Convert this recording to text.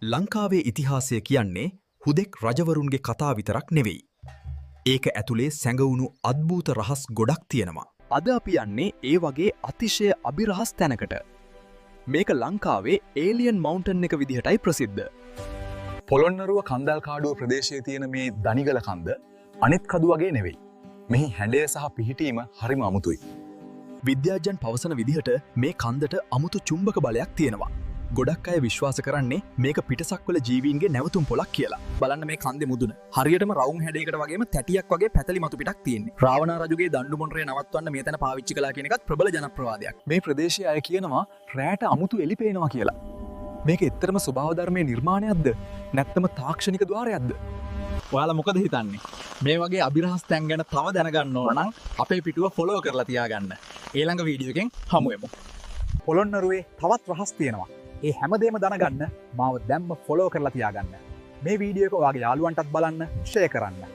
ලංකාවේ ඉතිහාසය කියන්නේ හුදෙක් රජවරුන්ගේ කතා විතරක් නෙවෙයි. ඒක ඇතුලේ සැඟවුණු අද්භූත රහස් ගොඩක් තියෙනවා. අද අපි යන්නේ ඒ වගේ අතිශය අභිරහස් තැනකට. මේක ලංකාවේ ඒලියන් මවුන්ටන් එක විදිහටයි ප්‍රසිද්ධ. පොළොන්නරුව කන්දල්කාඩුව ප්‍රදේශයේ තියෙන මේ දනිගල කන්ද අනිත් කදු වගේ නෙවෙයි. මෙහි හැඩය සහ පිහිටීම හරිම අමුතුයි. විද්‍යාඥයන් පවසන විදිහට මේ කන්දට අමුතු චුම්බක බලයක් තියෙනවා. ගොඩක් අය විශ්වාස කරන්නේ මේක පිටසක්වල ජීවීන්ගේ නැවතුම් පොලක් කියලා. බලන්න මේ කන්දේ මුදුන. හරියටම රවුම් හැඩයකට වගේම තැටියක් වගේ පැතලි මතු පිටක් තියෙන්නේ. රාවණා රජුගේ දඬු මොණරේ නවත්වන්න මේ තැන පාවිච්චි කළා කියන එකත් ප්‍රබල ජනප්‍රවාදයක්. මේ ප්‍රදේශයේ අය කියනවා රැට අමුතු එලි පේනවා කියලා. මේක එතරම් ස්වභාව ධර්මයේ නිර්මාණයක්ද? නැත්නම් තාක්ෂණික ద్వාරයක්ද? ඔයාලා මොකද හිතන්නේ? මේ වගේ අභිරහස් තැන් ගැන තව දැනගන්න ඕන නම් අපේ පිටුව ෆලෝ කරලා තියාගන්න. ඊළඟ වීඩියෝ එකෙන් හමු වෙමු. පොළොන්නරුවේ තවත් රහස් තියෙනවා. ඒ හැමදේම දැනගන්න මාව දැම්ම ෆොලෝ කරලා තියාගන්න. මේ වීඩියෝ එක ඔයාගේ යාළුවන්ටත් බලන්න, ෂෙයා කරන්න.